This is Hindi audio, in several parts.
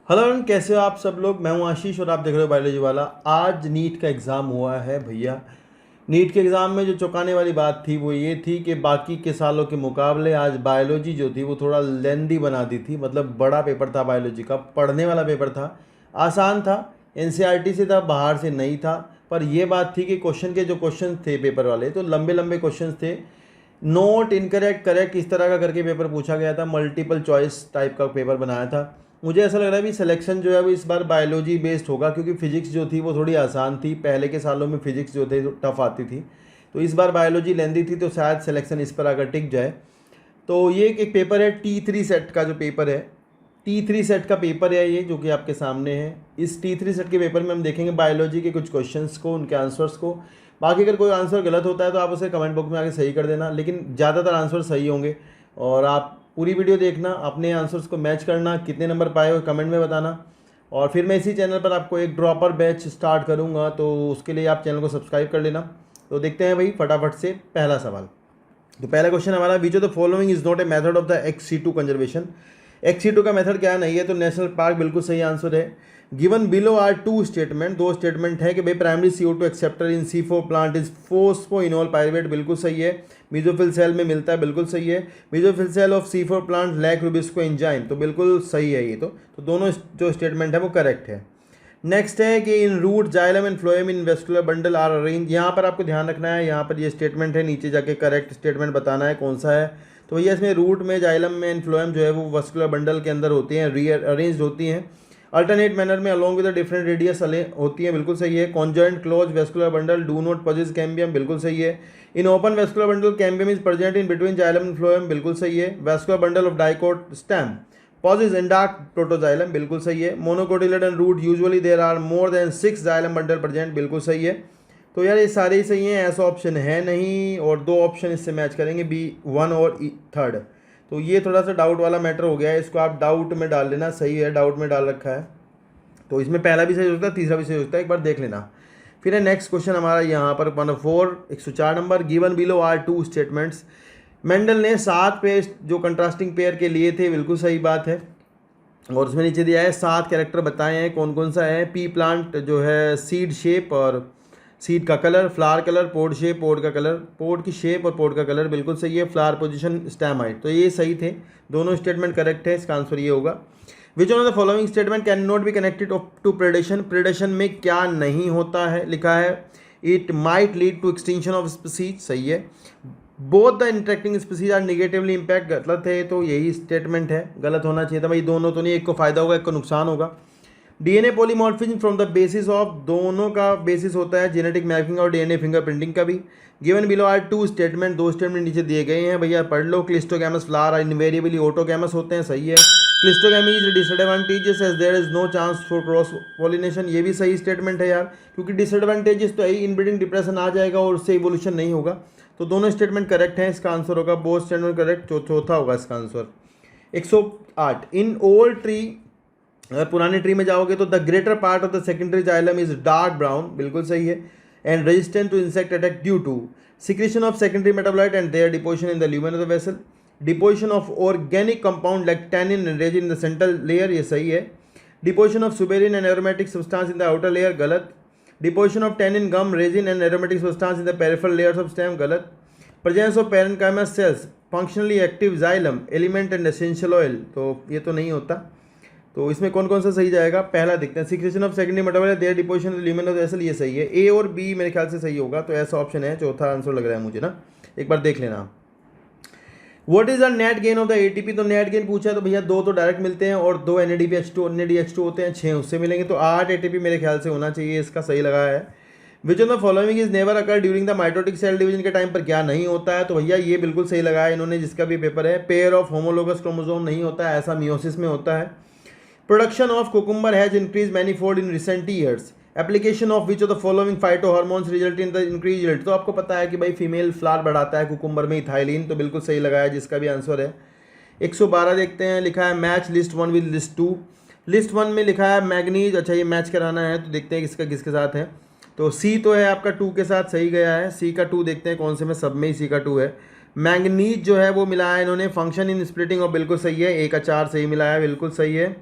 हेलो एवरीवन, कैसे हो आप सब लोग। मैं हूं आशीष और आप देख रहे हो बायोलॉजी वाला। आज नीट का एग्ज़ाम हुआ है भैया। नीट के एग्ज़ाम में जो चौंकाने वाली बात थी वो ये थी कि बाकी के सालों के मुकाबले आज बायोलॉजी जो थी वो थोड़ा लेंदी बना दी थी। मतलब बड़ा पेपर था बायोलॉजी का, पढ़ने वाला पेपर था, आसान था, एनसीईआरटी से था, बाहर से नहीं था। पर यह बात थी कि क्वेश्चन के जो क्वेश्चन थे पेपर वाले तो लंबे लंबे क्वेश्चन थे। नोट इनकरेक्ट करेक्ट इस तरह का करके पेपर पूछा गया था, मल्टीपल चॉइस टाइप का पेपर बनाया था। मुझे ऐसा लग रहा है भी सिलेक्शन जो है वो इस बार बायोलॉजी बेस्ड होगा, क्योंकि फिजिक्स जो थी वो थोड़ी आसान थी। पहले के सालों में फिजिक्स जो थे टफ आती थी, तो इस बार बायोलॉजी लेंदी थी, तो शायद सिलेक्शन इस पर आकर टिक जाए। तो ये एक पेपर है T3 सेट का जो पेपर है, T3 सेट का पेपर है ये, जो कि आपके सामने है। इस T3 सेट के पेपर में हम देखेंगे बायोलॉजी के कुछ क्वेश्चंस को, उनके आंसर्स को। बाकी अगर कोई आंसर गलत होता है तो आप उसे कमेंट बॉक्स में आके सही कर देना, लेकिन ज़्यादातर आंसर सही होंगे। और आप पूरी वीडियो देखना, अपने आंसर्स को मैच करना, कितने नंबर पाए हो कमेंट में बताना। और फिर मैं इसी चैनल पर आपको एक ड्रॉपर बैच स्टार्ट करूँगा, तो उसके लिए आप चैनल को सब्सक्राइब कर लेना। तो देखते हैं भाई फटाफट से पहला सवाल। तो पहला क्वेश्चन हमारा, विच of the following is not a method of the XC2 conservation. XC2 का मेथड क्या नहीं है, तो नेशनल पार्क बिल्कुल सही आंसर है। Given below are two statement, दो स्टेटमेंट है कि भाई primary CO2 acceptor in C4 plant is phosphoenol pyruvate, बिल्कुल सही है। मेसोफिल सेल में मिलता है, बिल्कुल सही है। Mesophyll cell of C4 plant lack rubisco enzyme, तो बिल्कुल सही है ये। तो दोनों जो स्टेटमेंट है वो करेक्ट है। नेक्स्ट है कि in root xylem and phloem in vascular bundle are arrange. यहाँ पर आपको ध्यान रखना है, यहाँ पर ये स्टेटमेंट है, नीचे जाके करेक्ट स्टेटमेंट बताना है कौन सा है। तो भैया इसमें रूट में, जाइलम में एंड फ्लोएम जो है वो वेस्कुलर बंडल के अंदर होती हैं, अरेंज होती हैं अल्टरनेट मैनर में अलोंग विद डिफरेंट रेडियस होती है, बिल्कुल सही है। Conjoint close vascular bundle do not possess cambium, बिल्कुल सही है। In open vascular bundle cambium is present in between xylem and phloem, बिल्कुल सही है। Vascular bundle of dicot stem pauses in dark protoxylem, बिल्कुल सही है। Monocotyledon root usually there are more than 6 xylem bundle present, बिल्कुल सही है। तो यार ये सारे ही सही हैं, ऐसा ऑप्शन है नहीं, और दो ऑप्शन इससे मैच करेंगे, B1 और थर्ड। तो ये थोड़ा सा डाउट वाला मैटर हो गया है, इसको आप डाउट में डाल लेना, सही है, डाउट में डाल रखा है। तो इसमें पहला भी सही हो सकता है, तीसरा भी सही हो सकता है, एक बार देख लेना। फिर है नेक्स्ट क्वेश्चन हमारा यहाँ पर 104 number, given below are two statements. Mendel ने 7 पेयर जो कंट्रास्टिंग पेयर के लिए थे, बिल्कुल सही बात है। और उसमें नीचे दिया है 7 कैरेक्टर बताए हैं, कौन कौन सा है। पी प्लांट जो है सीड शेप और सीड का कलर, फ्लावर कलर, पोड शेप, पोड का कलर, पोड की शेप और पोड का कलर, बिल्कुल सही है। फ्लावर पोजीशन, स्टेम हाइट, तो ये सही थे, दोनों स्टेटमेंट करेक्ट है, इसका आंसर ये होगा। Which of the following statement can not be connected to predation. Predation में क्या नहीं होता है, लिखा है it might lead to extinction of species, सही है। Both the interacting species are negatively impact, गलत है, तो यही स्टेटमेंट है, गलत होना चाहिए था भाई। दोनों तो नहीं, एक को फायदा होगा एक को नुकसान होगा। DNA polymorphism from the basis of, दोनों का बेसिस होता है जेनेटिक मैपिंग और DNA फिंगरप्रिंटिंग का भी। Given below are two statement, दो स्टेटमेंट नीचे दिए गए हैं भैया, पढ़ लो। Cleistogamous flower are invariably autogamous होते हैं, सही है। Cleistogamy is disadvantages as there is no chance for cross pollination, ये भी सही स्टेटमेंट है यार, क्योंकि डिसएडवांटेजेस तो है ही, इनब्रीडिंग डिप्रेशन आ जाएगा और उससे इवोल्यूशन नहीं होगा। तो दोनों स्टेटमेंट करेक्ट हैं, इसका आंसर होगा बोथ स्टेटमेंट करेक्ट, चौथा होगा इसका आंसर। 108, इन ओल्ड ट्री, अगर पुराने ट्री में जाओगे तो the greater part of the secondary xylem is dark brown, बिल्कुल सही है। And resistant to insect attack due to secretion of secondary metabolite and their deposition in the lumen of the vessel. Deposition of organic compound like tannin and resin in the central layer, ये सही है। Deposition of suberin and aromatic substance in the outer layer, गलत। Deposition of tannin, gum, resin and aromatic substance in the peripheral layers of stem, गलत। Presence of parenchymatous cells, functionally active xylem, element and essential oil, तो ये तो नहीं होता। तो इसमें कौन कौन सा सही जाएगा, पहला देखते हैं। Secretion of secondary metabolite, their deposition of lumen of the vessel, ये सही है। ए और बी मेरे ख्याल से सही होगा, तो ऐसा ऑप्शन है, चौथा आंसर लग रहा है मुझे ना, एक बार देख लेना। What is the net gain of the ATP, तो नेट गेन पूछा है तो भैया 2 तो डायरेक्ट मिलते हैं और 2 NADH2 होते हैं, 6 उससे मिलेंगे, तो 8 ATP मेरे ख्याल से होना चाहिए, इसका सही लगा है। Which of the following is never occur during the mitotic cell division के टाइम पर क्या नहीं होता है, तो भैया ये बिल्कुल सही लगा है इन्होंने, जिसका भी पेपर है। पेयर ऑफ होमोलोगस क्रोमोसोम नहीं होता है, ऐसा मियोसिस में होता है। Production of cucumber has increase manifold in recent years. Application of which of the following phyto hormones result in the increase yield, तो आपको पता है कि भाई फीमेल फ्लावर बढ़ाता है कुकुम्बर में इथाइलिन, तो बिल्कुल सही लगा है, जिसका भी आंसर है। 112 देखते हैं, लिखा है match list 1 with list 2। List 1 में लिखा है मैग्नीज, अच्छा ये मैच कराना है, तो देखते हैं किसका किसके साथ है। तो सी तो है आपका 2 के साथ, सही गया है। सी का 2 देखते हैं कौन से में, सब में ही सी का 2 है। मैग्नीज जो है वो मिलाया है इन्होंने, फंक्शन इन स्प्लिटिंग, और बिल्कुल सही है। ए का 4 सही मिलाया है, बिल्कुल सही है।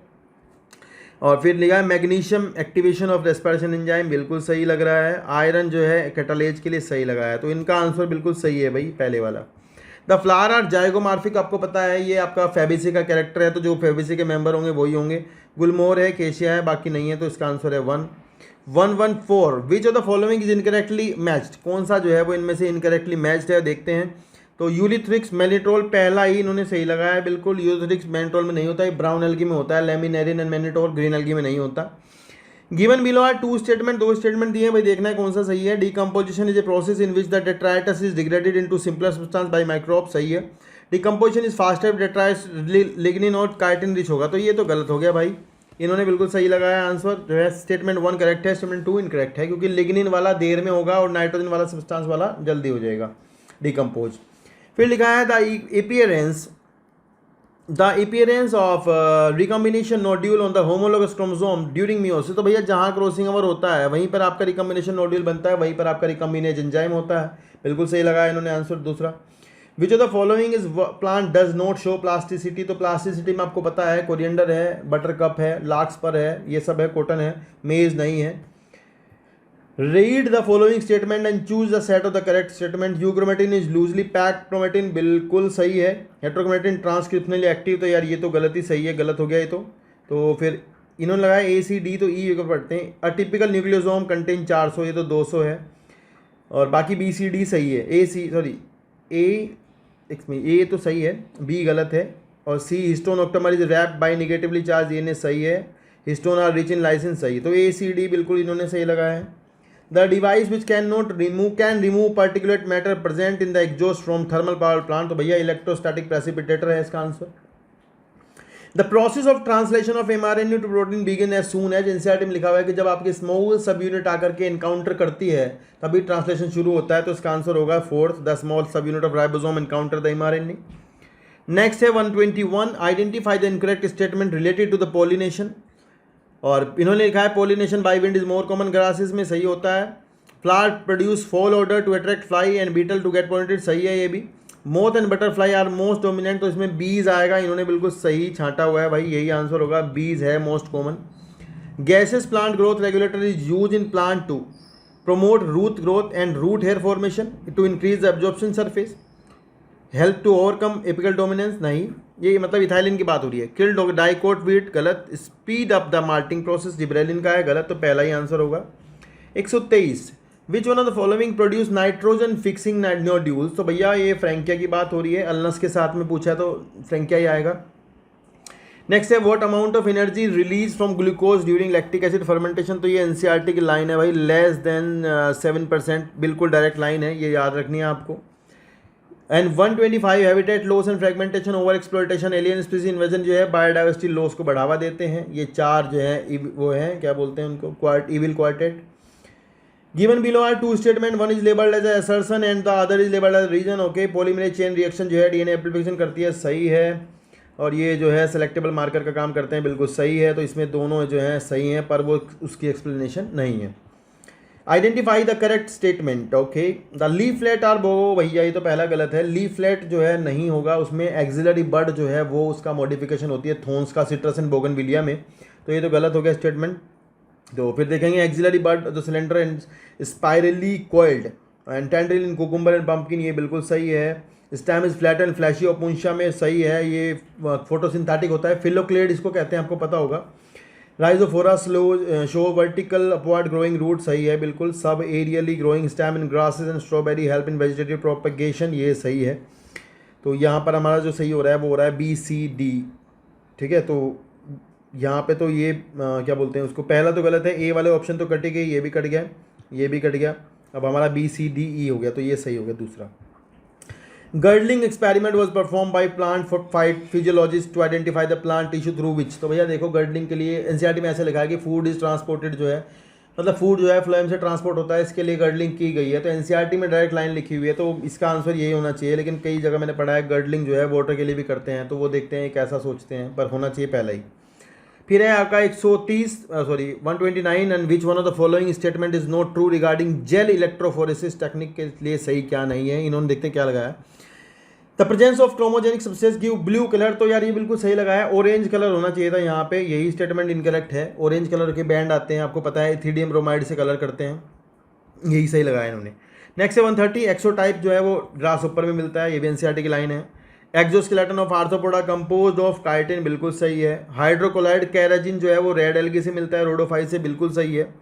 और फिर लिखा है magnesium activation of respiration enzyme, बिल्कुल सही लग रहा है। आयरन जो है कैटालेज के लिए सही लगा है, तो इनका आंसर बिल्कुल सही है भाई पहले वाला। द फ्लावर आर जाइगोमॉर्फिक, आपको पता है ये आपका फेबिसी का कैरेक्टर है, तो जो फेबिसी के मेंबर होंगे वही होंगे। गुलमोहर है, केशिया है, बाकी नहीं है, तो इसका आंसर है 114। विच of the following is incorrectly matched, कौन सा जो है वो इनमें से इनकरेक्टली मैच्ड है, देखते हैं। तो यूलिथ्रिक्स मैनिट्रोल पहला ही इन्होंने सही लगाया है, बिल्कुल। यूलिथ्रिक्स मैनिट्रोल में नहीं होता है, ब्राउन एल्गी में होता है। Laminarin and mannitol green algae में नहीं होता। Given below are two statement, दो स्टेटमेंट दिए हैं भाई, देखना है कौन सा सही है। Decomposition is a process in which the detritus is degraded into simpler substance by microbe, सही है। Decomposition is faster detritus lignin और काइटिन रिच होगा, तो ये तो गलत हो गया भाई। इन्होंने बिल्कुल सही लगाया आंसर जो है। स्टेटमेंट 1 करेक्ट है, स्टेटमेंट 2 इनकरेक्ट है, क्योंकि लिग्निन वाला देर में होगा और नाइट्रोजन वाला सब्सटेंस वाला जल्दी हो जाएगा डिकम्पोज। फिर लिखा है the appearance of recombination nodule on the homologous chromosome during meiosis, तो भैया जहाँ क्रॉसिंग ओवर होता है वहीं पर आपका रिकम्बिनेशन नोड्यूल बनता है, वहीं पर आपका रिकम्बिनेज एंजाइम होता है, बिल्कुल सही लगाया इन्होंने आंसर दूसरा। विच of the following is plant does not show plasticity, तो प्लास्टिसिटी में आपको पता है कोरिएंडर है, बटर कप है, लार्क्सपर है, ये सब है, कॉटन है, मेज नहीं है। Read the following statement and choose the set of the correct statement. Euchromatin is loosely packed chromatin, बिल्कुल सही है। हेट्रोक्रोमेटिन ट्रांसक्रिप्शनली एक्टिव, तो यार ये तो गलत ही सही है, गलत हो गया ये तो फिर इन्होंने लगाया ACD, तो E को पढ़ते हैं। अ टिपिकल न्यूक्लियोसोम कंटेन 400, ये तो 200 है, और बाकी BCD सही है। A तो सही है, B गलत है, और C histone octamer is wrapped by negatively charge DNA सही है। Histone are rich in lysine सही, तो ACD बिल्कुल इन्होंने सही लगाया है। The device which can remove particulate matter present in the exhaust from thermal power plant, तो भैया इलेक्ट्रोस्टैटिक प्रेसिपिटेटर है इसका answer. The process of translation of mRNA to protein begin as soon as, NCERT में लिखा हुआ है कि जब आपकी स्मॉल सब यूनिट आकर के एनकाउंटर करती है तभी ट्रांसलेशन शुरू होता है, तो इसका आंसर होगा 4th, the small sub unit of ribosome encounter the mRNA। Next है 121, identify the incorrect statement related to the pollination, और इन्होंने लिखा है pollination by wind is more common grasses में, सही होता है। Flower produce foul odour to attract fly and beetle to get pollinated, सही है ये भी। Moth and butterfly are most dominant, तो इसमें बीज आएगा, इन्होंने बिल्कुल सही छांटा हुआ है भाई, यही आंसर होगा, बीज है most common. Gases plant growth regulator is use in plant to promote root growth and root hair formation, to increase the absorption surface, help to overcome apical dominance, नहीं, ये मतलब इथाइलिन की बात हो रही है। किल डाइकोट वीट गलत। Speed up the malting process gibberellin का है, गलत, तो पहला ही आंसर होगा। 123, विच one of the following produce nitrogen fixing nodules, तो भैया ये फ्रैंकिया की बात हो रही है, अल्नस के साथ में पूछा तो फ्रैंकिया ही आएगा। नेक्स्ट है what amount of energy release from glucose during lactic acid fermentation, तो ये एनसीईआरटी की लाइन है भाई, लेस देन 7%, बिल्कुल डायरेक्ट लाइन है, ये याद रखनी है आपको। And 125 habitat loss and fragmentation over exploitation alien species invasion जो है बायोडाइवर्सिटी लॉस को बढ़ावा देते हैं। ये चार जो है वो हैं, क्या बोलते हैं उनको, evil quartet. Given below are two statement, one is labelled as assertion and the other is labelled as reason. Okay, polymerase chain reaction जो है डीएनए एप्लीकेशन करती है, सही है। और ये जो है सेलेक्टेबल मार्कर का काम करते हैं, बिल्कुल सही है। तो इसमें दोनों जो हैं सही हैं, पर वो उसकी एक्सप्लेनेशन नहीं है। Identify the correct statement. Okay, the leaflet are bow, भैया ये तो पहला गलत है, लीफलेट जो है नहीं होगा, उसमें एक्सिलरी बड जो है वो उसका मॉडिफिकेशन होती है थोन्स का सिट्रस एंड बोगनविलिया में, तो ये तो गलत हो गया स्टेटमेंट। तो फिर देखेंगे axillary bud the cylinder and spirally coiled and tendril in cucumber and pumpkin, ये बिल्कुल सही है। Stem is flat and fleshy Opuntia में, सही है, ये फोटोसिंथेटिक होता है, फिलोक्लेड इसको कहते हैं, आपको पता होगा। Rhizophora slow show vertical upward growing root, सही है बिल्कुल। Subaerially growing stem in grasses and strawberry help in vegetative propagation, ये सही है। तो यहाँ पर हमारा जो सही हो रहा है वो हो रहा है BCD, ठीक है। तो यहाँ पे तो ये क्या बोलते हैं उसको, पहला तो गलत है, ए वाले ऑप्शन तो कट गए, ये भी कट गया, ये भी कट गया, अब हमारा BCDE हो गया, तो ये सही हो गया दूसरा। Girdling experiment was perform by plant physiologist to identify the plant tissue through which, तो भैया देखो गर्डलिंग के लिए एनसीईआरटी में ऐसे लिखा है कि फूड इज ट्रांसपोर्टेड, जो है मतलब फूड जो है फ्लोएम से ट्रांसपोर्ट होता है, इसके लिए गर्डलिंग की गई है। तो एनसीईआरटी में डायरेक्ट लाइन लिखी हुई है, तो इसका आंसर यही होना चाहिए। लेकिन कई जगह मैंने पढ़ा है गर्डलिंग जो है वाटर के लिए भी करते हैं, तो वो देखते हैं कैसा सोचते हैं, पर होना चाहिए पहला ही। फिर है आपका 129, and which one of the following statement is not true regarding gel electrophoresis technique, के लिए सही क्या नहीं है, इन्होंने देखते हैं क्या लगाया। The presence of chromogenic substance give blue colour, तो यार ये बिल्कुल सही लगा है, ऑरेंज कलर होना चाहिए था यहाँ पे, यही स्टेटमेंट इनकरेक्ट है। ऑरेंज कलर के बैंड आते हैं, आपको पता है इथिडियम ब्रोमाइड से कलर करते हैं, यही सही लगाया इन्होंने। नेक्स्ट है 130, एक्सोटाइप जो है वो ग्रास ऊपर में मिलता है, ये भी एनसीईआरटी की लाइन है। Exoskeleton of arthropoda composed of chitin, बिल्कुल सही है। हाइड्रोकोलाइड कैराजिन जो है वो रेड एल्गी से मिलता है, रोडोफाइट से, बिल्कुल सही है।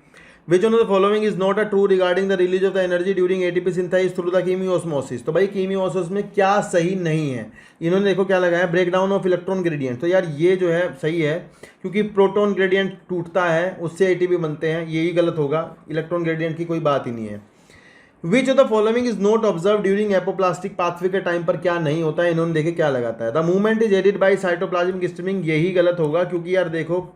Which one of the following is not a true regarding the release of the energy during ATP synthesis through the chemiosmosis, तो भाई कीमियोसिस में क्या सही नहीं है, इन्होंने देखो क्या लगाया, break down of electron gradient, तो यार ये जो है सही है, क्योंकि प्रोटॉन ग्रेडियंट टूटता है उससे एटीपी बनते हैं, यही गलत होगा, इलेक्ट्रॉन ग्रेडियंट की कोई बात ही नहीं है। Which of the following is not observe during apoplastic pathway के टाइम पर क्या नहीं होता है, इन्होंने देखे क्या लगाता है, the movement is aided by cytoplasmic streaming, यही गलत होगा, क्योंकि यार देखो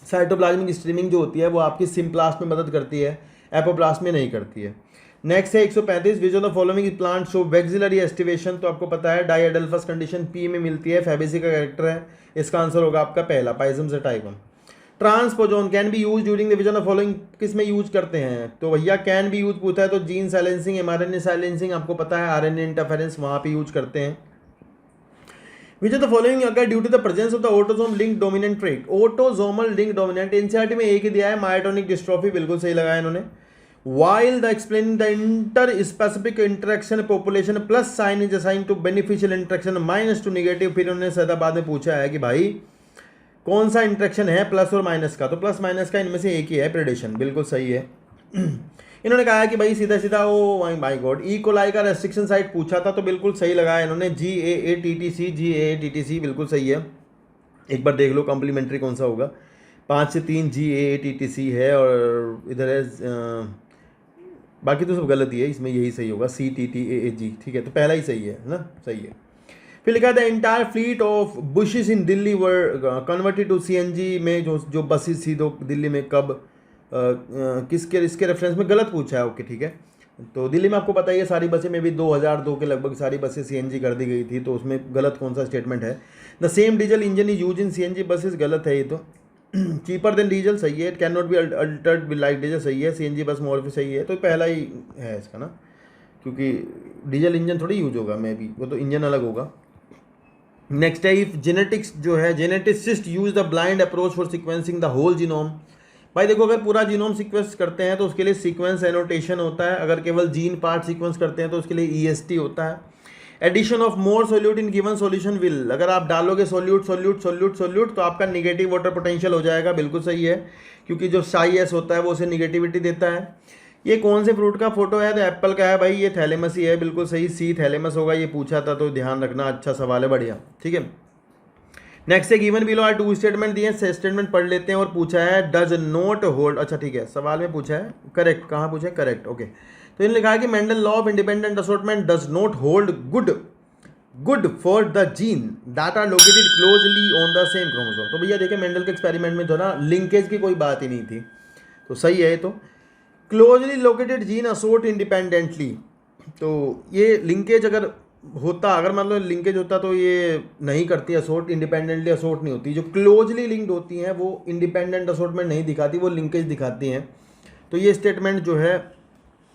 साइटोप्लाज्मिक स्ट्रीमिंग जो होती है वो आपकी सिम्प्लास्ट में मदद करती है, एपोप्लास्ट में नहीं करती है। नेक्स्ट है 135, विच of the following is plant show vexillary aestivation, तो आपको पता है डाइएडल्फस कंडीशन पी में मिलती है, फैबेसी का कैरेक्टर है, इसका आंसर होगा आपका पहला, पाइजम से टाइपम। Transposon can be use during the vision of following, किस में यूज करते हैं, तो भैया कैन बी यूज पूछा है तो जीन साइलेंसिंग, एमआरएनए साइलेंसिंग, आपको पता है आरएनए इंटरफेरेंस वहां पे यूज करते हैं। Which of the following occur due to the presence of the autosome link dominant trait, autosomal link dominant, NCERT में एक ही दिया है, मायोटोनिक डिस्ट्रोफी, बिल्कुल सही लगाया इन्होंने। While the explaining the inter-specific interaction population plus sign is assigned to beneficial interaction minus to negative, फिर उन्होंने सदा बाद में पूछा है कि भाई कौन सा इंट्रैक्शन है प्लस और माइनस का, तो प्लस माइनस का इनमें से एक ही है, प्रेडेशन, बिल्कुल सही है। इन्होंने कहा है कि भाई सीधा सीधा oh my God E coli का रेस्ट्रिक्शन साइट पूछा था, तो बिल्कुल सही लगाया इन्होंने, GAATTC, बिल्कुल सही है। एक बार देख लो कॉम्प्लीमेंट्री कौन सा होगा, 5 से 3 GAATTC है, और इधर है बाकी तो सब गलत ही है, इसमें यही सही होगा, CTTAAG, ठीक है, तो पहला ही सही है ना, सही है। फिर लिखा था entire fleet of buses in Delhi were converted to CNG में, जो बसेस थी तो दिल्ली में कब किसके इसके रेफरेंस में गलत पूछा है, ओके ठीक है। तो दिल्ली में आपको पता ही है सारी बसें में भी 2002 के लगभग सारी बसें CNG कर दी गई थी, तो उसमें गलत कौन सा स्टेटमेंट है, the same diesel engine is use in CNG buses, गलत है ये तो। चीपर देन डीजल सही है, can not be altered with like diesel सही है, CNG बस मोर भी सही है, तो पहला ही है इसका ना, क्योंकि डीजल इंजन थोड़ी यूज होगा, मे बी वो तो इंजन अलग होगा। नेक्स्ट है इफ जेनेटिक्स जो है, geneticist use the blind approach for sequencing the whole genome, भाई देखो अगर पूरा जीनोम सीक्वेंस करते हैं तो उसके लिए सीक्वेंस एनोटेशन होता है, अगर केवल जीन पार्ट सीक्वेंस करते हैं तो उसके लिए EST होता है। Addition of more solute in given solution will, अगर आप डालोगे सोल्यूट सोल्यूट सोल्यूट सोल्यूट तो आपका निगेटिव वाटर पोटेंशियल हो जाएगा, बिल्कुल सही है, क्योंकि जो साइएस होता है वो उसे निगेटिविटी देता है। ये कौन से फ्रूट का फोटो है, तो एप्पल का है भाई, ये थैलेमस ही है, बिल्कुल सही, C थैलेमस होगा, ये पूछा था तो ध्यान रखना, अच्छा सवाल है, बढ़िया, ठीक है। नेक्स्ट है गिवन बिलो आर 2 स्टेटमेंट दिए, स्टेटमेंट पढ़ लेते हैं, और पूछा है डज नॉट होल्ड, अच्छा ठीक है, सवाल में पूछा है करेक्ट, कहाँ पूछा है करेक्ट, ओके। तो इन्होंने लिखा है कि Mendel law of independent assortment does not hold good for the gene that are located closely on the same chromosome, तो भैया देखिए मेंडल के एक्सपेरिमेंट में तो ना लिंकेज की कोई बात ही नहीं थी, तो सही है। तो क्लोजली लोकेटेड जीन असोर्ट इंडिपेंडेंटली, तो ये लिंकेज अगर होता, अगर मतलब लिंकेज होता तो ये नहीं करती असोर्ट, इंडिपेंडेंटली असोर्ट नहीं होती, जो क्लोजली लिंक्ड होती हैं वो इंडिपेंडेंट असोर्टमेंट नहीं दिखाती, वो लिंकेज दिखाती हैं, तो ये स्टेटमेंट जो है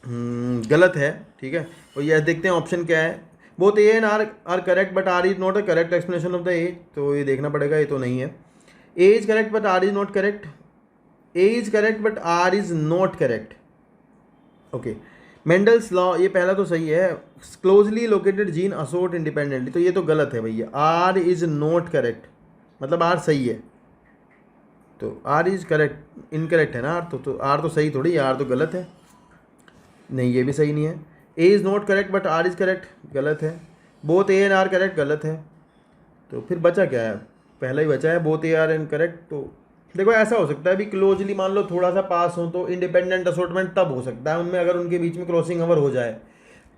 गलत है, ठीक है। और ये देखते हैं ऑप्शन क्या है, both A and R correct but R is not a correct explanation of the A, तो ये देखना पड़ेगा, ये तो नहीं है। A is correct but R is not correct, A is correct but R is not correct, okay. Mendel's law, ये पहला तो सही है, क्लोजली लोकेटेड जीन असोर्ट इंडिपेंडेंटली, तो ये तो गलत है भैया, R इज नॉट करेक्ट, मतलब R सही है, तो R इज करेक्ट, इनकरेक्ट है ना R, तो R तो सही थोड़ी, R तो गलत है, नहीं ये भी सही नहीं है। A is not correct but R is correct, गलत है। Both A and R correct, गलत है, तो फिर बचा क्या है, पहला ही बचा है both A R and correct. तो देखो ऐसा हो सकता है अभी क्लोजली मान लो थोड़ा सा पास हो तो इंडिपेंडेंट असॉर्टमेंट तब हो सकता है उनमें, अगर उनके बीच में क्रॉसिंग ओवर हो जाए,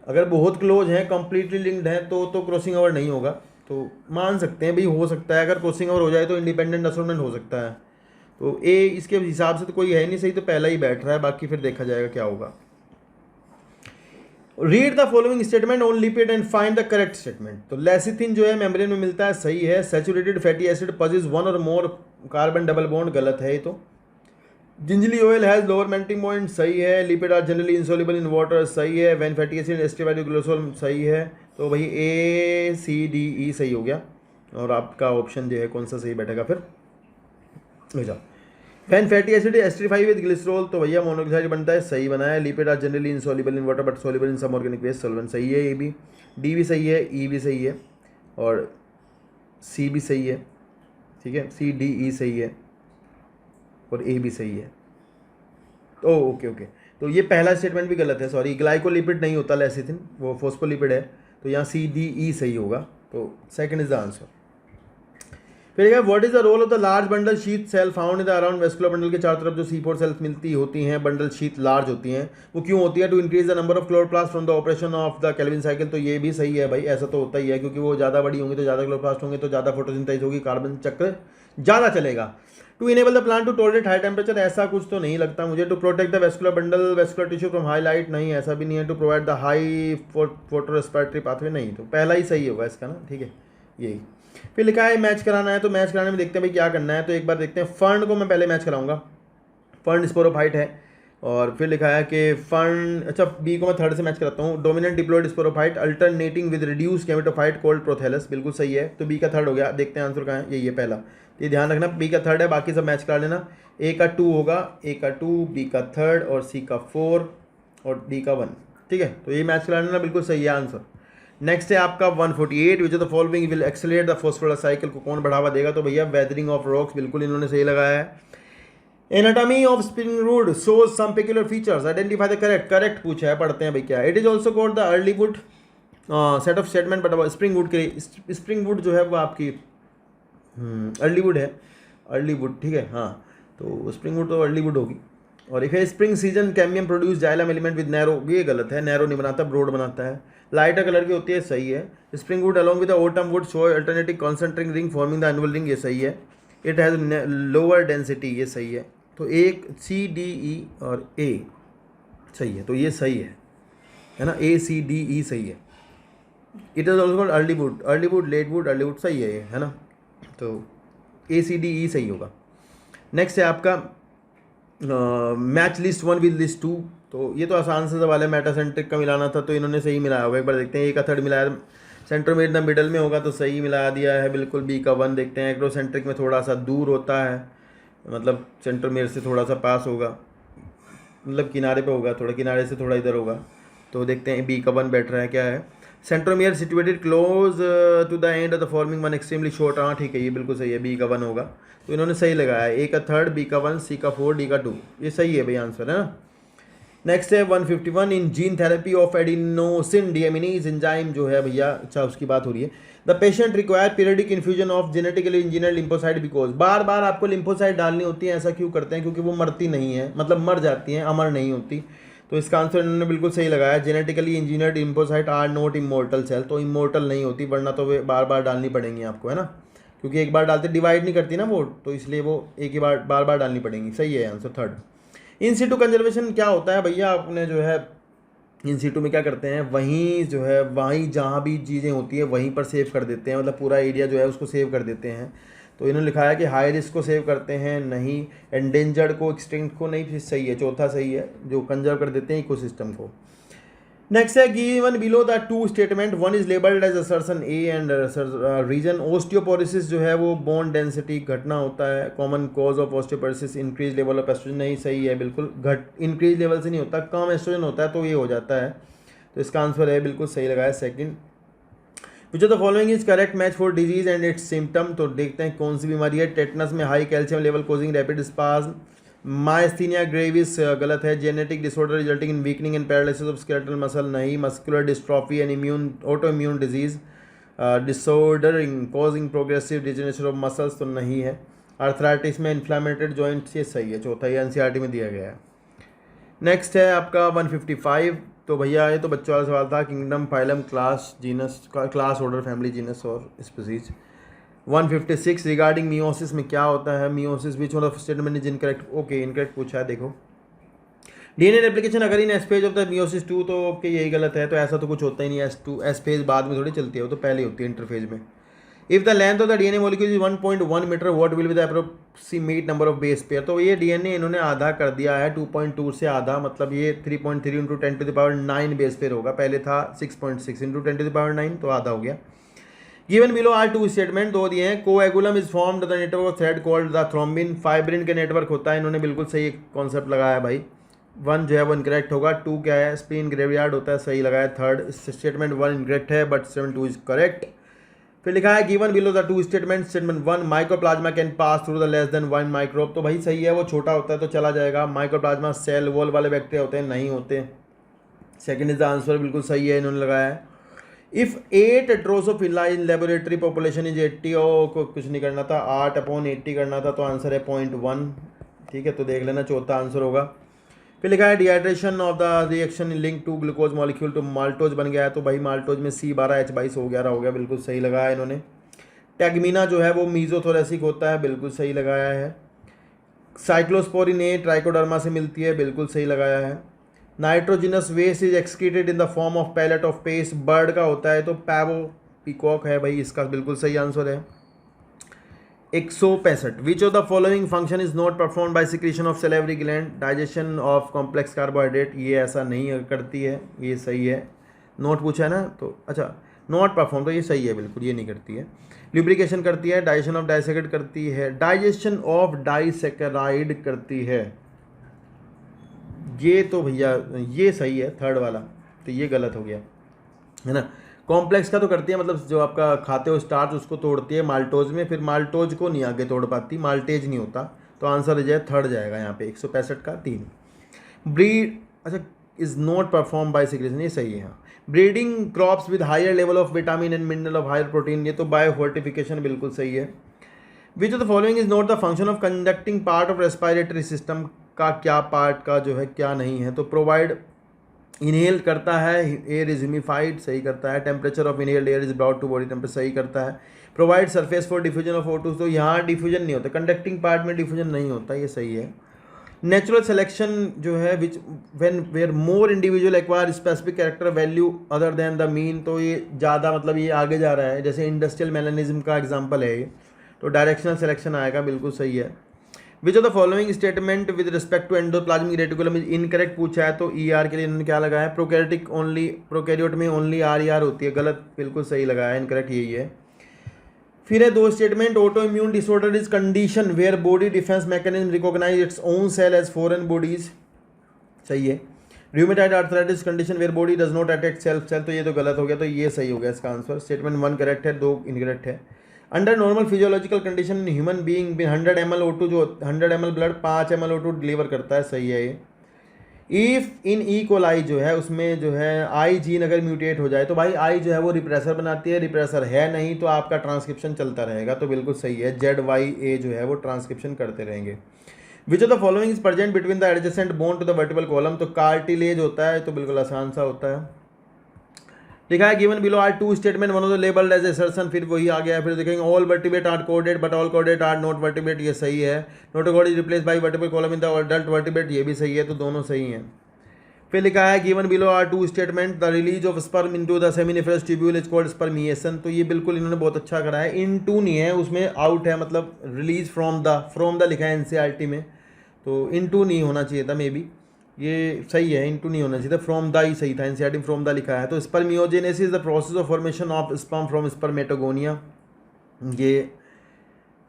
अगर बहुत क्लोज हैं कंप्लीटली लिंक्ड हैं तो क्रॉसिंग ओवर नहीं होगा, तो मान सकते हैं भाई हो सकता है अगर क्रॉसिंग ओवर हो जाए तो इंडिपेंडेंट असॉर्टमेंट हो सकता है। तो A इसके हिसाब से तो कोई है नहीं सही, तो पहला ही बैठ रहा है, बाकी फिर देखा जाएगा क्या होगा। Read the following statement on lipid and find the correct statement. तो लेसिथिन जो है मेम्ब्रेन में मिलता है, सही है। Saturated fatty acid possess one और मोर कार्बन डबल बॉन्ड, गलत है ये तो। Gingelly oil has lower melting point, सही है। Lipid are generally insoluble in water, सही है। व्हेन फैटी एसिड एस्टिवाइड ग्लिसरॉल, सही है। तो भाई ACDE सही हो गया। और आपका ऑप्शन जो है कौन सा सही बैठेगा फिर, हो जाओ। Fan fatty acid esterify with glycerol, तो भैया मोनोक्साइड बनता है, सही बनाया। Lipid are generally insoluble in water but soluble in some organic waste solvent, सही है। ए भी, डी भी सही है, ई भी सही है, और सी भी सही है, ठीक है। CDE सही है और ए भी सही है। ओ ओके ओके, तो ये पहला स्टेटमेंट भी गलत है, सॉरी। ग्लाइकोलिपिड नहीं होता लेसिथिन, वो फोस्फोलिपिड है, तो यहाँ CDE सही होगा, तो सेकंड इज द आंसर। फिर what is the role of the large bundle sheath cell found in the around vascular bundle के चारों तरफ जो C4 सेल्स मिलती होती हैं, बंडल शीथ लार्ज होती हैं, वो क्यों होती है? To increase the number of chloroplast from the operation of the Calvin cycle, तो ये भी सही है भाई, ऐसा तो होता ही है, क्योंकि वो ज़्यादा बड़ी होंगी तो ज़्यादा क्लोरोप्लास्ट होंगे तो ज़्यादा फोटोसिंथेसिस होगी, कार्बन चक्र ज़्यादा चलेगा। To enable the plant to tolerate high temperature, ऐसा कुछ तो नहीं लगता मुझे। To protect the vascular bundle vascular tissue from high light, नहीं ऐसा भी नहीं है। To provide the high photo respiratory pathway, नहीं, तो पहला ही सही होगा इसका ना, ठीक है यही। फिर लिखा है मैच कराना है, तो मैच कराने में देखते हैं भाई क्या करना है। तो एक बार देखते हैं, फर्न को मैं पहले मैच कराऊंगा, फर्न स्पोरोफाइट है। और फिर लिखा है कि फर्न, अच्छा बी को मैं थर्ड से मैच कराता हूँ, dominant diploid sporophyte alternating with reduce gametophyte called prothallus, बिल्कुल सही है। तो बी का थर्ड हो गया, देखते हैं आंसर कहाँ है, यही है पहला। ये ध्यान रखना, बी का थर्ड है, बाकी सब मैच करा लेना। ए का 2 होगा, ए का 2, बी का थर्ड, और सी का 4 और डी का 1, ठीक है। तो ये मैच करा लेना, बिल्कुल सही है आंसर। नेक्स्ट है आपका 148, विच of the following will accelerate the phosphorus cycle, को कौन बढ़ावा देगा? तो भैया वेदरिंग ऑफ रॉक्स, बिल्कुल इन्होंने सही लगाया है। Anatomy of spring wood shows some peculiar features, identify the correct, correct पूछा है, पढ़ते हैं भाई क्या। It is also called the early wood set of statement, but spring wood के लिए, स्प्रिंग वुड जो है वो आपकी अर्ली वुड है, अर्ली वुड, ठीक है हाँ। तो स्प्रिंग वुड तो अर्ली वुड होगी। और एक है spring season cambium produce xylem element with narrow, ये गलत है, नैरो नहीं बनाता, ब्रॉड बनाता है। लाइटर कलर की होती है, सही है। Spring would along with the autumn would show alternative concentric ring forming the annual ring, ये सही है। इट हैज़ लोअर डेंसिटी, ये सही है। तो एक CDE और A सही है, तो ये सही है ना, ACDE सही है। It is also called early wood, early wood, late wood, early wood, सही है ये, है ना। तो ACDE सही होगा। नेक्स्ट है आपका मैच लिस्ट 1 विद लिस्ट 2, तो ये तो आसान से सवाल है, मेटासेंट्रिक का मिलाना था तो इन्होंने सही मिलाया होगा, एक बार देखते हैं। ए का थर्ड मिलाया, सेंट्रोमेर द मिडल में होगा तो सही मिला दिया है बिल्कुल। बी का 1 देखते हैं, एक्रोसेंट्रिक में थोड़ा सा दूर होता है, मतलब सेंट्रोमेर से थोड़ा सा पास होगा, मतलब किनारे पे होगा, थोड़ा किनारे से थोड़ा इधर होगा, तो देखते हैं बी का 1 बैठ रहा है क्या है। Centromere situated close to the end of the forming one extremely short, हाँ ठीक है, ये बिल्कुल सही है, बी का 1 होगा, तो इन्होंने सही लगाया है। ए का थर्ड, बी का 1, सी का 4, डी का 2, ये सही है भाई आंसर, है ना। नेक्स्ट है 151, in gene therapy of adenosine deaminase enzyme जो है भैया, अच्छा उसकी बात हो रही है। The patient require periodic infusion of genetically engineer lymphocyte because, बार बार आपको लिम्फोसाइट डालनी होती है, ऐसा क्यों करते हैं? क्योंकि वो मरती नहीं है, मतलब मर जाती हैं, अमर नहीं होती। तो इसका आंसर इन्होंने बिल्कुल सही लगाया, genetically engineered lymphocyte are not immortal cell, तो इमोर्टल नहीं होती, वरना तो वे बार बार डालनी पड़ेंगी आपको, है ना, क्योंकि एक बार डालते डिवाइड नहीं करती ना वो, तो इसलिए वो एक ही बार बार डालनी पड़ेंगी, सही है answer third. In situ conservation क्या होता है भैया? आपने जो है इन सीटू में क्या करते हैं, वहीं जो है वहीं जहाँ भी चीज़ें होती है वहीं पर सेव कर देते हैं, मतलब पूरा एरिया जो है उसको सेव कर देते हैं। तो इन्होंने लिखा है कि हाई रिस्क को सेव करते हैं, नहीं एंडेंजर्ड को, एक्सटिंक्ट को नहीं, फिर सही है, चौथा सही है, जो कंजर्व कर देते हैं इकोसिस्टम को। नेक्स्ट है given below the two statement, one is labelled as assertion A and reason. Osteoporosis जो है वो बोन डेंसिटी घटना होता है, common cause of osteoporosis increase level of estrogen, नहीं सही है बिल्कुल, इंक्रीज लेवल से नहीं होता, कम एस्ट्रोजन होता है तो ये हो जाता है, तो इसका आंसर है बिल्कुल सही लगाया second. Which of the following is correct match for disease and its symptom, तो देखते हैं कौन सी बीमारी है। टेटनस में high calcium level causing rapid spasm, myasthenia gravis गलत है। Genetic disorder resulting in weakening and paralysis of skeletal muscle, नहीं। Muscular dystrophy and immune auto immune disease disorder causing progressive degeneration of muscles, तो नहीं है। आर्थराइटिस में इन्फ्लामेटेड जॉइंट्स, ये सही है, चौथा, ये एनसीईआरटी में दिया गया है। नेक्स्ट है आपका 155, तो भैया ये तो बच्चों वाला सवाल था, kingdom, phylum, class, genus, class, order, family, genus और स्पीसीज। 156 रिगार्डिंग मियोसिस में क्या होता है? Meiosis which of statement is incorrect, okay incorrect पूछा है, देखो डीएनए रेप्लिकेशन अगर in S phase of the meiosis 2, तो ओके यही गलत है, तो ऐसा तो कुछ होता ही नहीं है, S2 एस फेज बाद में थोड़ी चलती है, वो तो पहले होती है इंटरफेज में। If the length of the DNA molecule is 1.1 metre, what will be the approximate number of base pair. तो ये डीएनए इन्होंने आधा कर दिया है, 2.2 से आधा, मतलब ये 3.3 इंटू 10⁻9 बेस पेयर होगा। पहले था 6.6 इंटू 10⁻9, तो आधा हो गया। Given below are two statement दो दिए हैं। Coagulum is formed the network of thread called the thrombin, fibrin के नेटवर्क होता है। इन्होंने बिल्कुल सही कॉन्सेप्ट लगाया है भाई। 1 जो है वो इनकरेक्ट होगा। 2 क्या है, स्पिन ग्रेवयार्ड होता है, सही लगाया। थर्ड स्टेटमेंट 1 इनकरेक्ट है, बट स्टेटमेंट 2 इज करेक्ट। फिर लिखा है given below the two statement, statement 1 mycoplasma can pass through the less than 1 microbe. तो भाई सही है, वो छोटा होता है तो चला जाएगा। माइक्रोप्लाज्मा सेल वॉल वाले बैक्टीरिया होते हैं, नहीं होते। सेकंड इज द आंसर, बिल्कुल सही है, इन्होंने लगाया है। If 8 Drosophila in laboratory population is 80, को कुछ नहीं करना था, 8/80 करना था, तो आंसर है 0.1। ठीक है, तो देख लेना, चौथा आंसर होगा। फिर लिखा है dehydration of the reaction link to glucose molecule to maltose बन गया है। तो भाई माल्टोज में C12H22O11 हो गया, बिल्कुल सही लगाया इन्होंने। टैगमीना जो है वो मीजोथोरेसिक होता है, बिल्कुल सही लगाया है। साइक्लोस्पोरिन ए ट्राइकोडर्मा से मिलती है, बिल्कुल सही लगाया है। Nitrogenous waste is excreted in the form of pellet of paste, bird का होता है, तो पैवो पीकॉक है भाई, इसका बिल्कुल सही आंसर है। 165 विच of the following function is not perform bye secretion of salivary gland, digestion of complex carbohydrate, ये ऐसा नहीं करती है, ये सही है। नोट पूछा है ना, तो अच्छा नॉट परफॉर्म, तो ये सही है बिल्कुल, ये नहीं करती है। ल्यूब्रिकेशन करती है, डाइजेशन ऑफ डाइसेकेराइड करती है, डाइजेशन ऑफ डाइसेकेराइड करती है, ये तो भैया ये सही है थर्ड वाला, तो ये गलत हो गया है ना। कॉम्प्लेक्स का तो करती है, मतलब जो आपका खाते हो स्टार्च उसको तोड़ती है माल्टोज में, फिर माल्टोज को नहीं आगे तोड़ पाती, माल्टेज नहीं होता, तो आंसर जो है थर्ड जाएगा यहाँ पे 165 का 3। ब्रीड अच्छा is not perform by secretion, ये सही है। हाँ, breeding crops with higher level of vitamin and mineral of higher protein, ये तो बायो फोर्टिफिकेशन, बिल्कुल सही है। Which of the following is not the function of conducting part of respiratory system, का क्या पार्ट का जो है क्या नहीं है, तो प्रोवाइड इनहेल करता है, एयर इज ह्यूमिफाइड, सही करता है। Temperature of inhaled air is brought to body temperature, सही करता है। Provide surface for diffusion of O2, तो यहाँ डिफ्यूजन नहीं होता, कंडक्टिंग पार्ट में डिफ्यूजन नहीं होता, ये सही है। नेचुरल सिलेक्शन जो है which when where more individual acquire specific character value other than the mean, तो ये ज़्यादा मतलब ये आगे जा रहा है, जैसे इंडस्ट्रियल मेलानिज्म का एग्जाम्पल है ये, तो डायरेक्शनल सिलेक्शन आएगा, बिल्कुल सही है। Which of the following statement with respect to endoplasmic reticulum is incorrect पूछा है, तो ER के लिए इन्होंने क्या लगाया है, प्रोकैरियोटिक ओनली, प्रोकैरियोट में ओनली RER होती है, गलत, बिल्कुल सही लगाया है, इनकरेक्ट यही है। फिर है दो statement, auto immune disorder is condition where body defence mechanism recognise its own cell as foreign bodies, सही है। Rheumatoid arthritis condition where body does not attack self cell, तो ये तो गलत हो गया, तो ये सही हो गया इसका आंसर। स्टेटमेंट 1 करेक्ट है, 2 इनकरेक्ट है। Under normal physiological condition in human being 100 ml O2 जो 100 ml blood 5 ml O2 deliver करता है, सही है ये। If in E. coli जो है उसमें जो है आई जीन अगर म्यूटेट हो जाए, तो भाई आई जो है वो रिप्रेसर बनाती है, रिप्रेसर है नहीं तो आपका ट्रांसक्रिप्शन चलता रहेगा, तो बिल्कुल सही है। ZYA जो है वो ट्रांसक्रिप्शन करते रहेंगे। Which of the following is present between the adjacent bone to the vertebral column, तो कार्टिलेज होता है, तो बिल्कुल आसान सा होता है। लिखा है given below are two statement, one of the labelled as assertion, फिर वही आ गया। फिर देखेंगे all vertebrate are coded but all coded are not vertebrate, ये सही है। Notochord is replace by vertebral column in the adult vertebrate, ये भी सही है, तो दोनों सही हैं। फिर लिखा है given below are two statement, the release of sperm into the seminiferous tubule is called spermiation, तो ये बिल्कुल इन्होंने बहुत अच्छा करा है। इनटू नहीं है, उसमें आउट है, मतलब रिलीज फ्रॉम द लिखा है NCERT में, तो इनटू नहीं होना चाहिए था, मे बी ये सही है, इनटू नहीं होना चाहिए था, फ्रॉम द ही सही था, NCERT फ्रॉम द लिखा है। तो spermiogenesis is the process of formation of sperm from spermatogonia, ये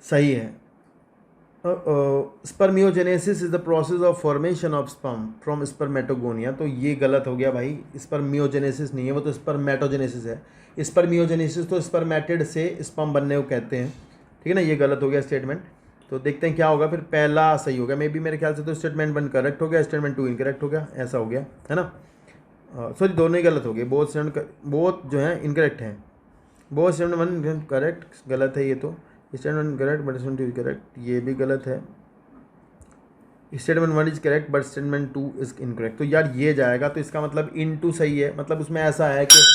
सही है। Spermiogenesis is the process of formation of sperm from spermatogonia, तो ये गलत हो गया भाई, स्पर्मियोजेनेसिस नहीं है, वो तो स्पर्मेटोजेनेसिस है। स्पर्मियोजेनेसिस तो स्पर्मेटिड से स्पर्म बनने को कहते हैं, ठीक है ना, ये गलत हो गया स्टेटमेंट। तो देखते हैं क्या होगा, फिर पहला सही हो गया मे बी, मेरे ख्याल से तो स्टेटमेंट 1 करेक्ट हो गया, स्टेटमेंट 2 इनकरेक्ट हो गया, ऐसा हो गया है ना। सॉरी दोनों ही गलत हो गए, बोथ जो हैं इनकरेक्ट हैं, बोथ स्टेटमेंट 1 करेक्ट, गलत है ये तो। Statement 1 correct but statement 2 correct, ये भी गलत है। Statement 1 is correct but statement 2 is incorrect, तो यार ये जाएगा, तो इसका मतलब इनटू सही है, मतलब उसमें ऐसा है कि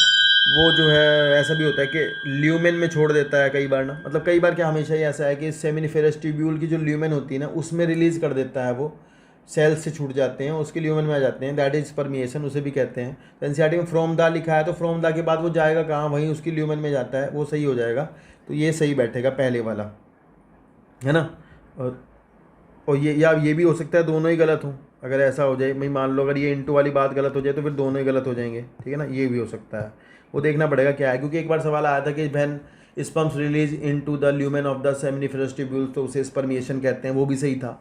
वो जो है ऐसा भी होता है कि ल्यूमेन में छोड़ देता है कई बार ना, मतलब कई बार क्या हमेशा ही ऐसा है कि सेमिनिफेरस ट्यूब्यूल की जो ल्यूमेन होती है ना उसमें रिलीज़ कर देता है वो, सेल्स से छूट जाते हैं, उसके ल्यूमेन में आ जाते हैं, दैट इज परमिएशन उसे भी कहते हैं। तो एनसीईआरटी में फ्रॉम द लिखा है तो फ्रॉम द के बाद वो जाएगा कहाँ, वहीं उसकी ल्यूमेन में जाता है, वो सही हो जाएगा। तो ये सही बैठेगा पहले वाला, है ना। और ये या ये भी हो सकता है दोनों ही गलत हों, अगर ऐसा हो जाए, मैं मान लो अगर ये इंटू वाली बात गलत हो जाए तो फिर दोनों ही गलत हो जाएंगे, ठीक है ना। ये भी हो सकता है, वो देखना पड़ेगा क्या है, क्योंकि एक बार सवाल आया था कि when sperms release into the lumen of the seminiferous tubule, तो उसे स्पर्मिएशन कहते हैं, वो भी सही था।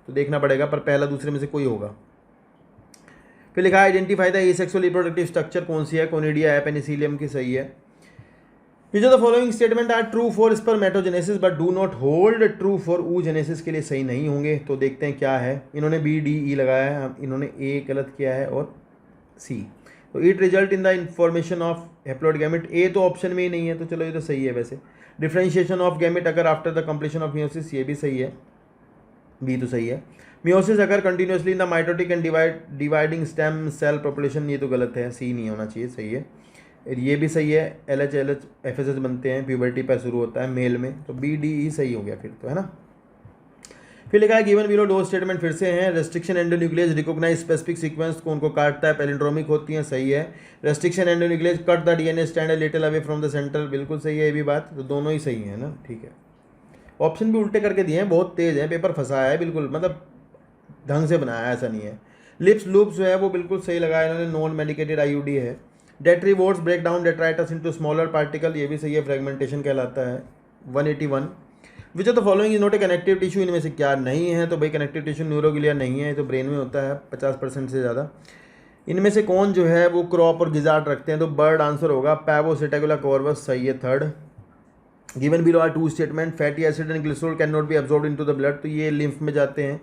तो देखना पड़ेगा, पर पहला दूसरे में से कोई होगा। फिर लिखा है identify the asexual reproductive structure, कौन सी है, कोनिडिया है, पेनिसिलियम की, सही है। Which of the following statement are true for spermatogenesis but do not hold true for oogenesis, के लिए सही नहीं होंगे। तो देखते हैं क्या है, इन्होंने बी डी ई लगाया है, इन्होंने ए गलत किया है और सी। तो it result in the information of haploid gamete, A तो ऑप्शन में ही नहीं है, तो चलो ये तो सही है वैसे। डिफरेंशिएशन ऑफ गैमेट अगर after the completion of meiosis, ये भी सही है, बी तो सही है। Meiosis occur continuously in the mitotic and dividing stem cell population, ये तो गलत है, सी नहीं होना चाहिए, सही है। ये भी सही है, LH LH FSH बनते हैं, प्यूबर्टी पर शुरू होता है मेल में, तो बी डी ही सही हो गया फिर तो, है ना। फिर लिखा है गिवन बिलो दो स्टेटमेंट फिर से हैं। Restriction endonuclease recognise specific sequence को उनको काटता है, पैलिंड्रोमिक होती हैं, सही है। Restriction endonuclease cut the DNA strand little away from the centre, बिल्कुल सही है ये भी बात, तो दोनों ही सही है ना, ठीक है। ऑप्शन भी उल्टे करके दिए हैं, बहुत तेज़ है, पेपर फंसाया है बिल्कुल, मतलब ढंग से बनाया, ऐसा नहीं है। लिप्स लूप्स जो है वो बिल्कुल सही लगाया इन्होंने, नॉन मेडिकेटेड IUD है। Detritivores break down detritus into smaller particle, ये भी सही है, फ्रेगमेंटेशन कहलाता है। 181 which of the following is not a connective tissue, इनमें से क्या नहीं है, तो भाई कनेक्टिव टिश्यू न्यूरोग्लिया नहीं है, तो ब्रेन में होता है 50% से ज़्यादा। इनमें से कौन जो है वो क्रॉप और गिजार्ड रखते हैं, तो बर्ड आंसर होगा, पैवोसिटेगुला कॉर्वस, सही है, third. Given below are two statement, fatty acid and glycerol can not be absorbed into the blood, तो ये लिम्फ में जाते हैं,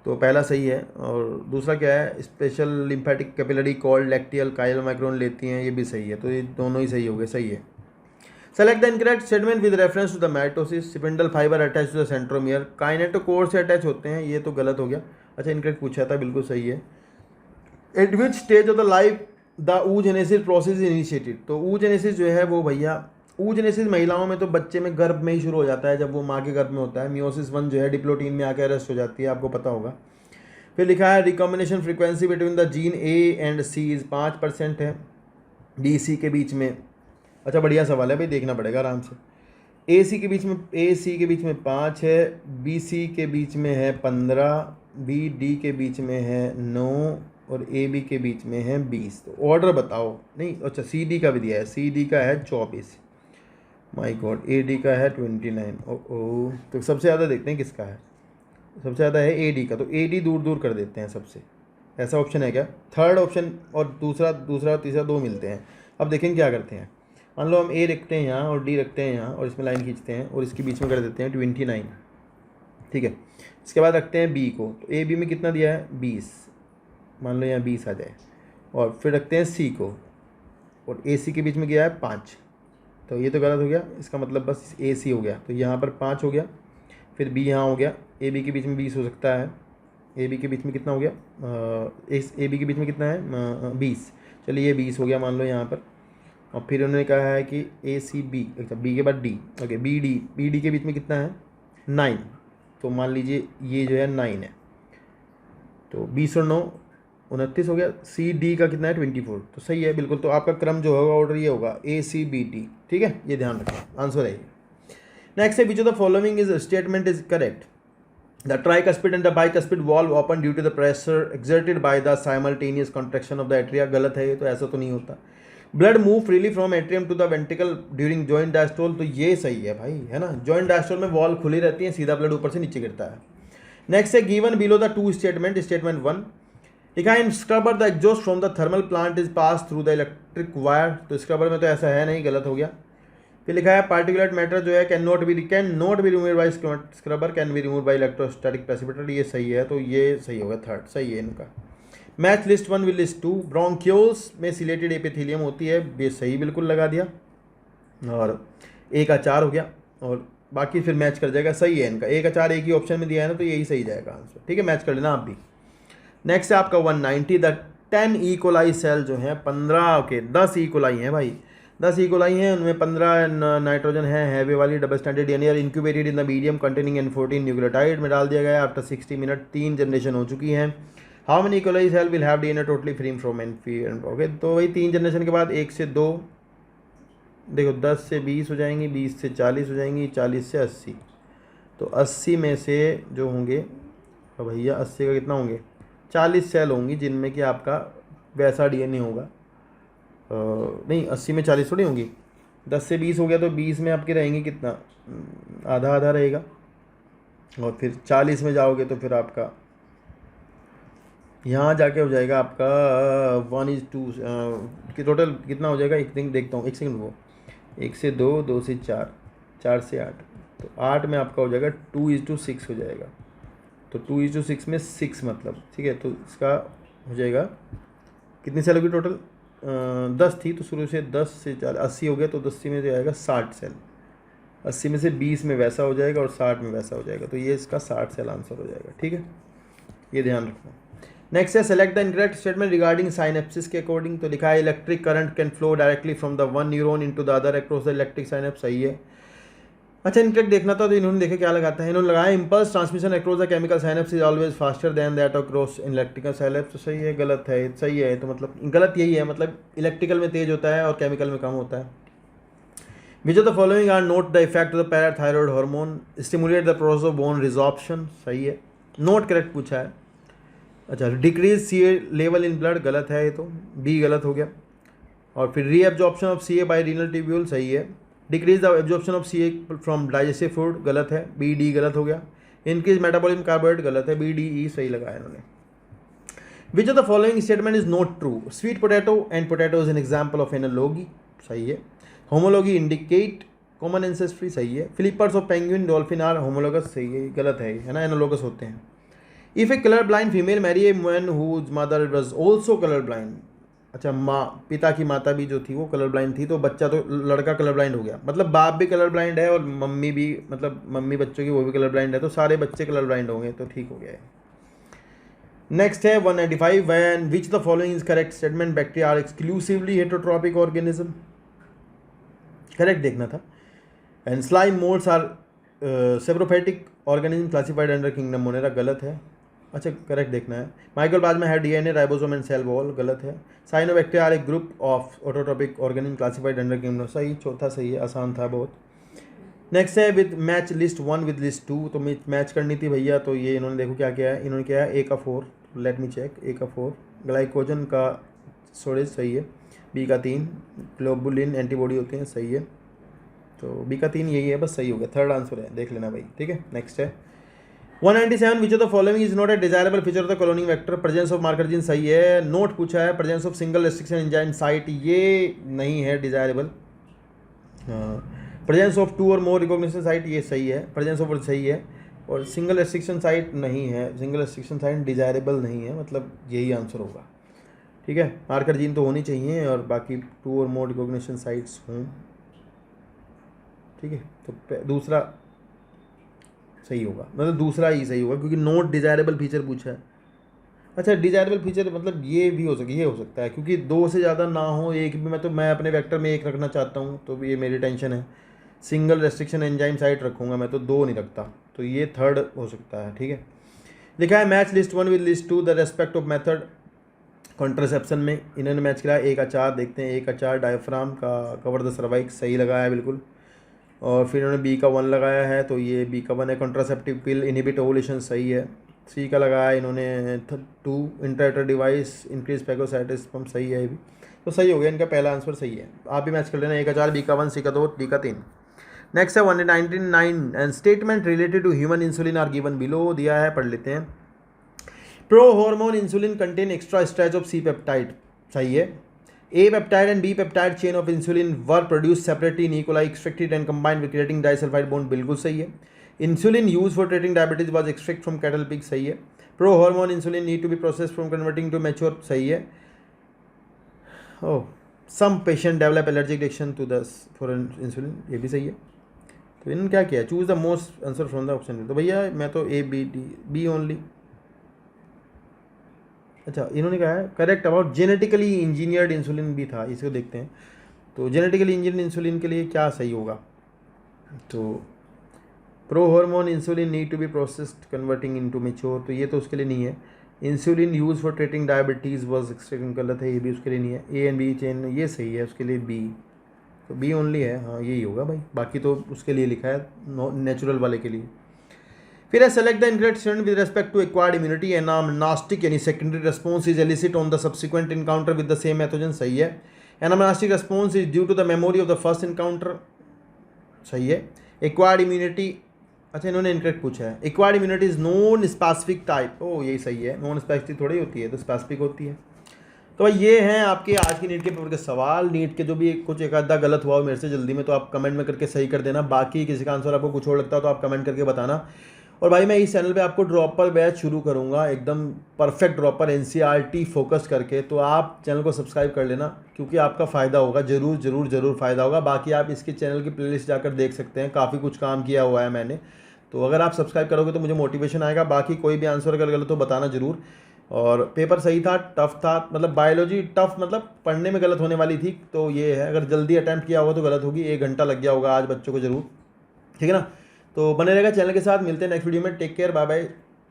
तो पहला सही है। और दूसरा क्या है, special lymphatic capillary called lacteal Kyle micron लेती हैं, ये भी सही है, तो ये दोनों ही सही हो गए, सही है। Select the incorrect statement with reference to the mitosis, spindle fibre attach to the centromere, kinetochore से अटैच होते हैं, ये तो गलत हो गया। अच्छा इनकरेक्ट पूछा था, बिल्कुल सही है। Eight which stage of the life the oogenesis process is initiated, तो oogenesis जो है वो भैया, oogenesis महिलाओं में तो बच्चे में गर्भ में ही शुरू हो जाता है, जब वो माँ के गर्भ में होता है। मियोसिस 1 जो है डिप्लोटीन में आकर अरेस्ट हो जाती है, आपको पता होगा। फिर लिखा है recombination frequency between the gene A and C is 5% है, D C के बीच में। अच्छा बढ़िया सवाल है भाई, देखना पड़ेगा आराम से। A C के बीच में 5 है, B C के बीच में है 15, B D के बीच में है 9 और A B के बीच में है 20। तो ऑर्डर बताओ, नहीं अच्छा C D का भी दिया है, C D का है 24, माय गॉड, A D का है 29, ओ तो सबसे ज़्यादा देखते हैं किसका है, सबसे ज़्यादा है A D का, तो A D दूर दूर कर देते हैं सबसे, ऐसा ऑप्शन है क्या। थर्ड ऑप्शन और दूसरा तीसरा दो मिलते हैं। अब देखें क्या करते हैं, मान लो हम A रखते हैं यहाँ और D रखते हैं यहाँ और इसमें लाइन खींचते हैं और इसके बीच में कर देते हैं 29, ठीक है। इसके बाद रखते हैं B को, तो A B में कितना दिया है 20, मान लो यहाँ 20 आ जाए, और फिर रखते हैं C को और A C के बीच में गया है 5, तो ये तो गलत हो गया, इसका मतलब बस A C हो गया, तो यहाँ पर 5 हो गया, फिर B यहाँ हो गया, A B के बीच में 20 हो सकता है, A B के बीच में कितना हो गया, A B के बीच में कितना है 20, चलिए ये 20 हो गया मान लो यहाँ पर। और फिर उन्होंने कहा है कि A C B, अच्छा B के बाद D, ओके B D के बीच में कितना है 9, तो मान लीजिए ये जो है 9 है, तो 20 और 9 29 हो गया। C D का कितना है 24, तो सही है बिल्कुल। तो आपका क्रम जो होगा ऑर्डर ये होगा A C B D, ठीक है, ये ध्यान रखें, आंसर है। नेक्स्ट है which of the following is statement is correct, the tricuspid and the bicuspid valve open due to the pressure exerted by the simultaneous contraction of the atria, गलत है ये, तो ऐसा तो नहीं होता। Blood move freely from atrium to the ventricle during joint diastole, तो ये सही है भाई, है ना, जॉइंट डायस्टोल में वॉल खुली रहती है, सीधा ब्लड ऊपर से नीचे गिरता है। नेक्स्ट है given below the two statement, statement 1 लिखा है in scrubber the exhaust from the thermal plant is pass through the electric wire, तो स्क्रबर में तो ऐसा है नहीं, गलत हो गया। फिर लिखा है पार्टिकुलेट मैटर जो है can not be remove by scrubber, can be remove by electrostatic precipitator, ये सही है, तो ये सही होगा, थर्ड सही है इनका। Match list 1 with list 2, bronchioles में सिलेटेड एपिथेलियम होती है, ये सही बिल्कुल लगा दिया, और A का 4 हो गया, और बाकी फिर मैच कर जाएगा, सही है इनका, A का 4 एक ही ऑप्शन में दिया है ना, तो यही सही जाएगा आंसर, ठीक है, मैच कर लेना आप भी। नेक्स्ट है आपका 190, द 10 E. coli सेल जो है 15 के 10 E. coli हैं भाई, 10 इकोलाई हैं, उनमें 15 नाइट्रोजन है, हैवी वाली double stranded DNA are incubated in the medium containing N14 nucleotide में डाल दिया गया। आफ्टर 60 मिनट 3 जनरेशन हो चुकी हैं। How many E coli cell will have DNA totally free from NP. Okay, तो वही 3 जनरेशन के बाद 1 से 2, देखो 10 से 20 हो जाएंगी, 20 से 40 हो जाएंगी, 40 से 80। तो 80 में से जो होंगे, तो भैया 80 का कितना होंगे, 40 सेल होंगी जिनमें कि आपका वैसा डीएनए होगा। नहीं 80 में 40 थोड़ी होंगी, 10 से 20 हो गया तो 20 में आपके रहेंगे कितना, आधा आधा रहेगा। और फिर 40 में जाओगे तो फिर आपका यहाँ जाके हो जाएगा आपका 1:2 कि टोटल कितना हो जाएगा, एक दिन देखता हूँ, एक सेकंड वो, 1 से 2, 2 से 4, 4 से 8, तो 8 में आपका हो जाएगा 2:6 हो जाएगा। तो 2:6 में 6 मतलब, ठीक है, तो इसका हो जाएगा कितनी सेल होगी टोटल, 10 थी तो शुरू से 10 से 4 80 हो गया, तो 10 में जो आएगा 60 सेल, 80 में से 20 में वैसा हो जाएगा और 60 में वैसा हो जाएगा, तो ये इसका 60 सेल आंसर हो जाएगा। ठीक है, ये ध्यान रखना। नेक्स्ट है select the incorrect statement regarding synapses के अकॉर्डिंग। तो लिखा है electric current can flow directly from the one neuron into the other across the electric synapse, सही है। अच्छा, इनकरेक्ट देखना था तो इन्होंने देखे क्या लगाता है, इन्होंने लगाया impulse transmission across the chemical synapse is always faster than that across electrical synapse, तो सही है, गलत है, सही है, तो मतलब गलत यही है, मतलब इलेक्ट्रिकल में तेज होता है और केमिकल में कम होता है। Which of the following are not the effect of the parathyroid hormone stimulate the process of bone resorption, सही है, नोट करेक्ट पूछा है। अच्छा, decrease C level in blood, गलत है ये तो, बी गलत हो गया। और फिर reabsorption of C A by renal tubule, सही है। Decrease the absorption of C A from digestive food, गलत है, बी डी गलत हो गया। इंक्रीज मेटाबॉलिज्म कार्बोहाइड्रेट, गलत है, बी डी ई सही लगाया इन्होंने। Which of the following statement is not true, sweet potato and potato is an example of analogy, सही है। होमोलॉगी इंडिकेट कॉमन एंसेस्ट्री, सही है। Flippers of penguin dolphin are homologous, सही है, गलत है ना, एनालॉगस होते हैं। If a colour blind female marry a man whose mother was also colour blind, अच्छा माँ पिता की माता भी जो थी वो कलर ब्लाइंड थी, तो बच्चा तो लड़का कलर ब्लाइंड हो गया, मतलब बाप भी कलर ब्लाइंड है और मम्मी भी, मतलब मम्मी बच्चों की वो भी कलर ब्लाइंड है, तो सारे बच्चे कलर ब्लाइंड होंगे, तो ठीक हो गया है। नेक्स्ट है 195, when which the following is correct statement bacteria are exclusively heterotrophic organism, correct देखना था। And slime moulds are saprophytic organism classified under kingdom Monera, गलत है। अच्छा, करेक्ट देखना है। Mycoplasma has DNA ribosome and cell wall, गलत है। Cyanobacteria are a group of autotrophic organism classified under kingdom, सही, चौथा सही है, आसान था बहुत। नेक्स्ट है with match list 1 with list 2, तो मैच करनी थी भैया, तो ये इन्होंने देखो क्या किया है, इन्होंने किया है ए का 4, लेट मी चेक, ए का 4 ग्लाइकोजन का स्टोरेज, सही है। बी का 3 ग्लोबुलिन एंटीबॉडी होते हैं, सही है, तो बी का 3 यही है, बस सही हो गया, थर्ड आंसर है, देख लेना भाई, ठीक है। नेक्स्ट है 197, विच of the following is not A desirable feature of the cloning vector, presence of marker gene, सही है। नोट पूछा है presence of single restriction enzyme site, ये नहीं है डिजायरेबल। प्रेजेंस ऑफ 2 और मोर रिकॉग्निशन साइट, ये सही है, प्रेजेंस ऑफ सही है, और सिंगल रेस्ट्रिक्शन साइट नहीं है, सिंगल रेस्ट्रिक्शन साइट डिजायरेबल नहीं है, मतलब यही आंसर होगा, ठीक है। मार्कर जीन तो होनी चाहिए और बाकी 2 और मोर रिकॉग्निशन साइट्स हों, ठीक है, तो दूसरा सही होगा, मतलब दूसरा ही सही होगा, क्योंकि नोट डिजायरेबल फीचर पूछा है। अच्छा, डिजायरेबल फीचर मतलब ये भी हो सकता है, ये हो सकता है, क्योंकि 2 से ज़्यादा ना हो, एक भी, मैं अपने वेक्टर में 1 रखना चाहता हूँ, तो ये मेरी टेंशन है। सिंगल रेस्ट्रिक्शन एंजाइम साइट रखूँगा मैं, तो 2 नहीं रखता, तो ये थर्ड हो सकता है, ठीक है। लिखा है match list 1 with list 2 the respect of method contraception में, इन्होंने मैच किया ए का 4, देखते हैं ए का 4 डायफ्राम का कवर द सर्वाइक्स, सही लगाया है बिल्कुल। और फिर इन्होंने बी का 1 लगाया है, तो ये बी का 1 है, कॉन्ट्रासेप्टिव पिल इनहिबिट ओवुलेशन, सही है। सी का लगाया इन्होंने 2 इंटरटर डिवाइस इंक्रीज पैगोसाइटिस पम्प, सही है ये भी, तो सही हो गया, इनका पहला आंसर सही है। आप भी मैच कर लेना, ए का 4 बी का 1 सी का 2 डी का 3। नेक्स्ट है 199 and statement related to human insulin are given below, दिया है, पढ़ लेते हैं। Pro hormone insulin contain extra stretch of C peptide, सही है। A peptide and B peptide chain of insulin were produced separately in E. coli, extracted and combined with creating disulfide bond, बिल्कुल सही है। Insulin used for treating diabetes was extracted from cattle pig, सही है। Pro hormone insulin need to be processed from converting to mature, सही है। Oh, some patient develop allergic reaction to the for insulin, ये भी सही है। तो इन्होंने क्या किया, choose the most answer from the option, तो भैया मैं तो A B D B only. अच्छा, इन्होंने कहा है correct about genetically engineered insulin भी था, इसको देखते हैं। तो जेनेटिकली इंजीनियर्ड इंसुलिन के लिए क्या सही होगा? तो pro hormone insulin need to be processed converting into mature, तो ये तो उसके लिए नहीं है। Insulin use for treating diabetes was extreme गलत है, ये भी उसके लिए नहीं है। ए एंड बी चेन ये सही है, उसके लिए बी, तो बी ओनली है, हाँ यही होगा भाई, बाकी तो उसके लिए लिखा है नेचुरल वाले के लिए। फिर है select the incorrect statement with respect to acquired immunity and anamnestic यानी secondary response is elicit on the subsequent encounter with the same pathogen, सही है। Anamnestic response is due to the memory of the first encounter, सही है। एक्वायर्ड इम्यूनिटी, अच्छा इन्होंने इनकरेक्ट पूछा है। Acquired immunity is non specific type, ओ यही सही है, नॉन स्पेसिफिक थोड़ी होती है, तो स्पेसिफिक होती है। तो भाई ये हैं आपके आज की नीट के पेपर के सवाल। नीट के जो भी कुछ एक आधा गलत हुआ हो मेरे से जल्दी में, तो आप कमेंट में करके सही कर देना। बाकी किसी का आंसर आपको कुछ और लगता हो तो आप कमेंट करके बताना। और भाई मैं इस चैनल पे आपको ड्रॉपर बैच शुरू करूँगा, एकदम परफेक्ट ड्रॉपर एनसीईआरटी फोकस करके, तो आप चैनल को सब्सक्राइब कर लेना क्योंकि आपका फ़ायदा होगा, ज़रूर ज़रूर ज़रूर फ़ायदा होगा। बाकी आप इसके चैनल की प्लेलिस्ट जाकर देख सकते हैं, काफ़ी कुछ काम किया हुआ है मैंने, तो अगर आप सब्सक्राइब करोगे तो मुझे मोटिवेशन आएगा। बाकी कोई भी आंसर अगर गलत हो बताना ज़रूर। और पेपर सही था, टफ था, मतलब बायोलॉजी टफ, मतलब पढ़ने में गलत होने वाली थी, तो ये है अगर जल्दी अटैम्प्ट किया होगा तो गलत होगी। 1 घंटा लग गया होगा आज बच्चों को ज़रूर, ठीक है ना। तो बने रहेगा चैनल के साथ, मिलते हैं नेक्स्ट वीडियो में। Take care, bye bye,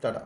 Tata.